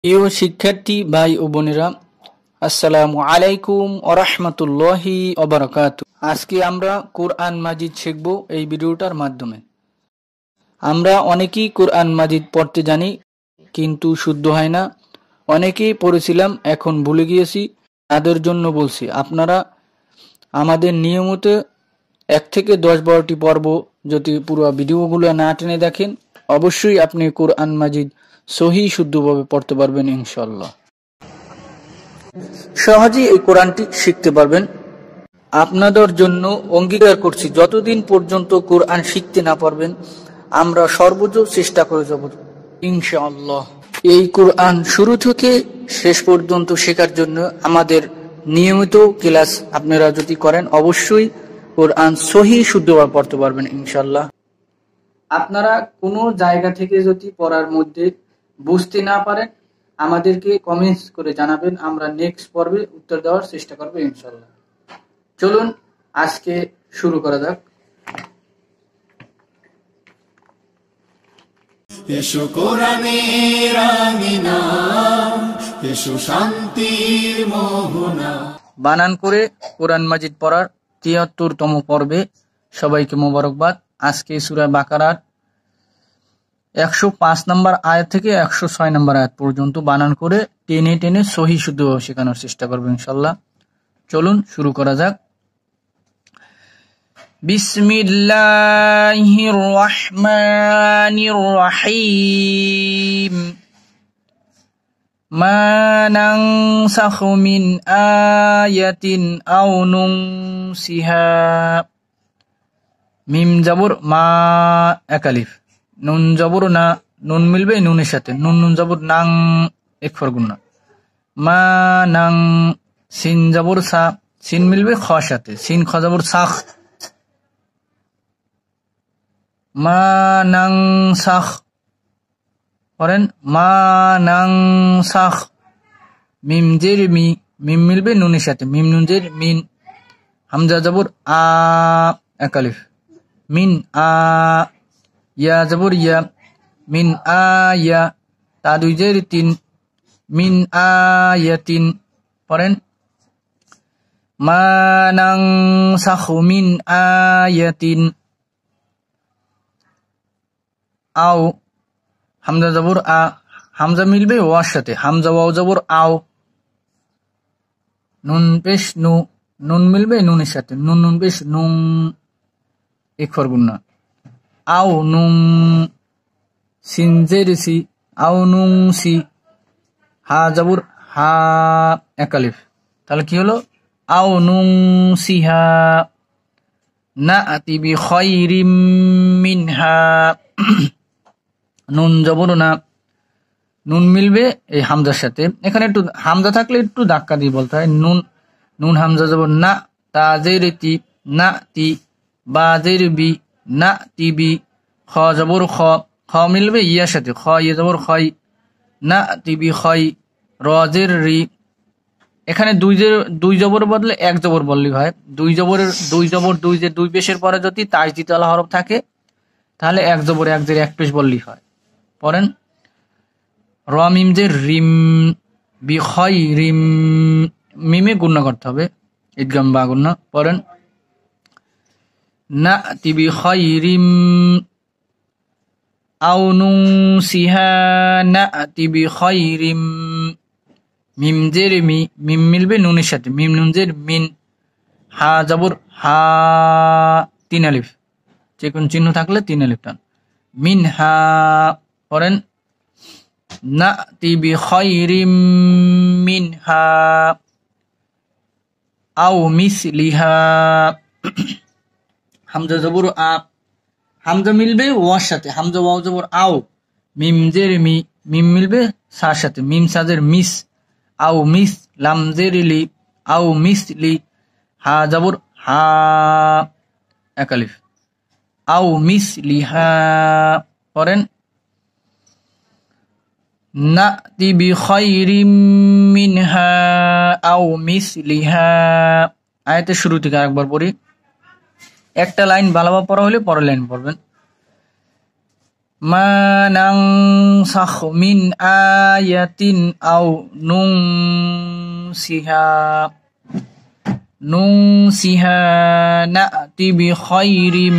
প্রিয় শিক্ষার্থী ভাই ও বোনেরা, আসসালামু আলাইকুম ওয়া রাহমাতুল্লাহি ওয়া বারাকাতুহু। আজকে আমরা কোরআন মাজিদ শিখব এই ভিডিওটার মাধ্যমে। আমরা অনেকেই কোরআন মাজিদ পড়তে জানি, কিন্তু শুদ্ধ হয় না। অনেকেই পড়েছিলাম, এখন ভুলে গিয়েছি। তাদের জন্য বলছি, আপনারা আমাদের নিয়মিত 1 থেকে 10-12টি পর্ব যদি পুরো ভিডিওগুলো না টেনে দেখেন, অবশ্যই আপনি কোরআন মাজিদ সহি শুদ্ধভাবে পড়তে পারবেন ইনশাআল্লাহ। সহজেই এই কোরআনটি শিখতে পারবেন। আপনাদের জন্য অঙ্গীকার করছি, যতদিন পর্যন্ত কোরআন শিখতে না পারবেন, আমরা সর্বোচ্চ চেষ্টা করে যাব ইনশাআল্লাহ। এই কোরআন শুরু থেকে শেষ পর্যন্ত শেখার জন্য আমাদের নিয়মিত ক্লাস আপনারা যদি করেন, অবশ্যই কোরআন সহি শুদ্ধভাবে পড়তে পারবেন ইনশাআল্লাহ। আপনারা কোনো জায়গা থেকে যদি পড়ার মধ্যে বুঝতে না পারেন, আমাদেরকে কমেন্টস করে জানাবেন, আমরা নেক্সট পর্বে উত্তর দেওয়ার চেষ্টা করব ইনশাআল্লাহ। চলুন আজকে শুরু করা যাক। এসো কোরআনের আঙিনা, এসো শান্তির মোহনা। বানান করে কোরআন মাজিদ পড়ার ৭৩তম পর্বে সবাইকে মোবারকবাদ। আজকে সূরা বাকারার 105 নম্বর আয়াত থেকে 106 নম্বর আয়াত পর্যন্ত বানান করে টেনে টেনে সহি শুদ্ধভাবে শেখানোর চেষ্টা করবো ইনশাআল্লাহ। চলুন শুরু করা যাক। বিসমিল্লাহির রহমানির রহিম। মা নানসাখু মিন আয়াতিন আও নুনসিহা। মিম জবর মা, এক আলিফ। নুন জবর না, নুন মিলবে নুনের সাথে, নুন নুন জবর নাং, এক ফরগুন্না। মা নাং। সিন জবর সা, সিন মিলবে খ সাথে, সিন খ জবর সাখ। মা নাং সাখ করেন, মা নাং সাখ। মিম জের মি, মিম মিলবে নুনের সাথে, মিম নুন জের মিন। হামজা জবর আ, এক আলিফ। মিন আ। ইয়া জবর ইয়া, মিন আয়া। তা দুই জের তিন, মিন আয়াতিন। পড়েন, মা নানসাখু মিন আয়াতিন আও। হামজা জবর আ, হামজা মিলবে ওয়ার সাথে, হামজা ওয়াও জবর আও। নুন পেশ নু, নুন মিলবে নুনের সাথে, নুন নুন পেশ নুন, এক ফরগুন্না। আও নুন। সিন জের সি, আও নুন সি। হা জবর হা, এক আলিফ। তাহলে কি হলো? আও নুন সিহা নাতি বিখাইরিম মিনহা। নুন জবর না, নুন মিলবে এই হামজার সাথে। এখানে একটু হামজা থাকলে একটু ধাক্কা দিয়ে বলতে হয়। নুন, নুন হামজা জবর না, তা জের তি, না তি। বা জের বি, না তি বি। খ জবর খ, খ মিলবে ইয়ার সাথে, খ ইয়ে জবর খয়, না তি বি খয়। র জের রি। এখানে দুই জবর বদলে এক জবর বললেই হয়। দুই জবরের দুই যে দুই পেশের পরে যদি তাজদিদ আলা হরফ থাকে, তাহলে এক জবর এক জের এক পেশ বললেই হয়। পড়েন, র মিম যে রিম, বিখয় রিম। মিমে গুণা করতে হবে, ইদগাম বা গুণা। পড়েন, নাতি বিখাইরিম আও নুনসিহা নাতি বিখাইরিম। মিম জের মি, মিম মিলবে নুনের সাথে, মিম নুন জের মিন। হা জবর হা, তিন আলিফ। যে কোন চিহ্ন থাকলে তিন আলিফ টান। মিন হা। পড়েন, নাতি বিখাইরিম মিনহা আও মিসলিহা। হামজা জবর আ, হামজা মিলবে ওয়ার সাথে, হামজা ওয়াও জবর আও। মিম জের মি, মিম মিলবে সার সাথে, মিম সাজের মিস। আও মিস, লাম জের লি, আও মিসলি। হা জবর হা, এক আলিফ। আও মিসলিহা। পড়েন, নাতি বিখাইরিম মিনহা আও মিসলিহা। আয়াতের শুরু থেকে আরেকবার পড়ি। একটা লাইন ভালোভাবে পড়া হলে পরের লাইন পড়বেন। মা নানসাখ মিন আয়াতিন আও নুনসিহা না'তি বিখাইরিম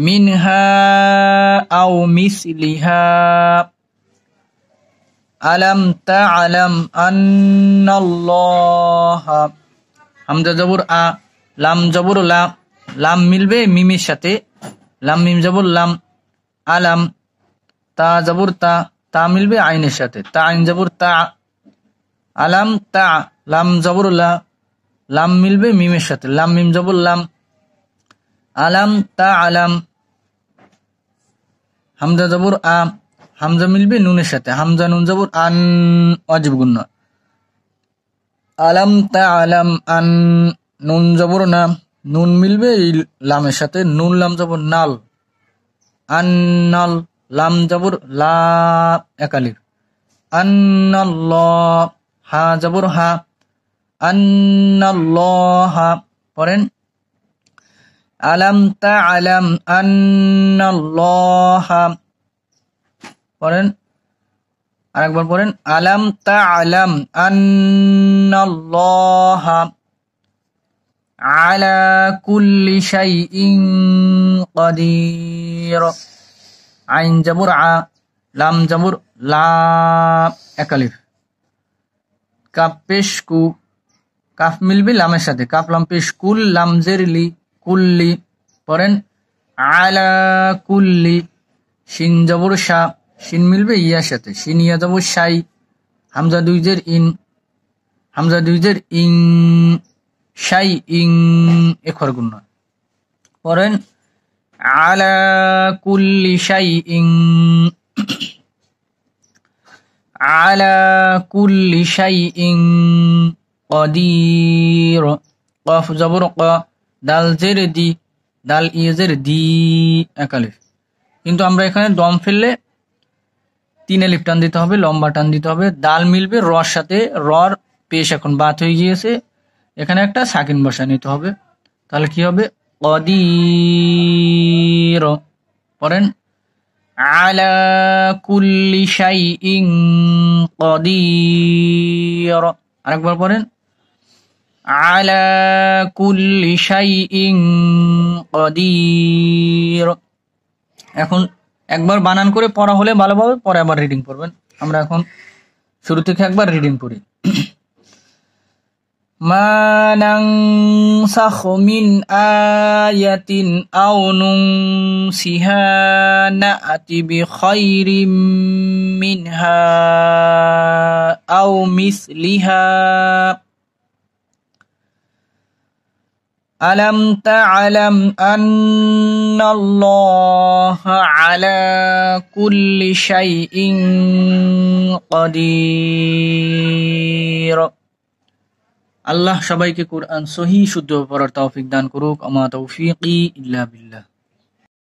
মিনহা আও মিসলিহা আলাম তা'লাম আন্নাল্লাহা হামজা জবর আ লাম জবর লা লাম মিলবে মিমের সাথে লাম মিম জবর লাম আলাম তা জবর তা তা মিলবে আইনের সাথে তা আইন জবর তা আলাম তা লাম জবর লা লাম মিলবে মিমের সাথে লাম মিম জবর লাম আলাম তা আলাম হামজা জবর আ হামজা মিলবে নুনের সাথে হামজা নুন জবর আন ওয়াজিব গুন্না আলাম তা আলাম আন নুন জবর না নুন মিলবে এই লামের সাথে নুন লাম জবর নাল আন্নাল লাম জবর লা একালিফ আন্নাল্লাহ হা জবর হা আন্নাল্লাহা পড়েন আলাম তা'লাম আন্নাল্লাহা পড়েন আরেকবার পড়েন আলাম তা'লাম আন্নাল্লাহা আলা কুল্লি শাইইন কাদির আইন জবর আ লাম জবর লা একালিফ কাফ পেশ কু কাফ মিলবে লামের সাথে কাফ লাম পেশ কুল লাম জের লি কুল্লি পড়েন আলা কুল্লি শিন জবর শা শিন মিলবে ইয়ার সাথে শিন ইয়া জবর শাই হামজা দুই জের ইন শাই ইং এখর গুণ পড়েন আলা কুল্লি শাই ইং আলা কুল্লি শাই ইং কদির কফ জবর ক দাল জের দি দাল ইয়েজের দি একালিফ কিন্তু আমরা এখানে দম ফেললে 3 আলিফ টান দিতে হবে লম্বা টান দিতে হবে দাল মিলবে রর সাথে রর পেশ এখন বাত হয়ে গিয়েছে এখানে একটা সাকিন বসা নিতে হবে তাহলে কি হবে কদির পড়েন আলা কুল্লি শাইইন কদির আরেকবার পড়েন আলা কুল্লি শাইইন কদির এখন একবার বানান করে পড়া হলে ভালোভাবে পরে আবার রিডিং পড়বেন আমরা এখন শুরু থেকে একবার রিডিং পড়ি মা নানসাখ মিন আয়াতিন আও নুনসিহা না'তি বিখাইরিম মিনহা আও মিসলিহা আলাম তা'লাম আন্নাল্লাহা আলা কুল্লি শাইইন কাদির আল্লাহ সবাইকে কুরআন সহি শুদ্ধ পড়ার তৌফিক দান করুক আমা তৌফিকি ইল্লা বিল্লাহ।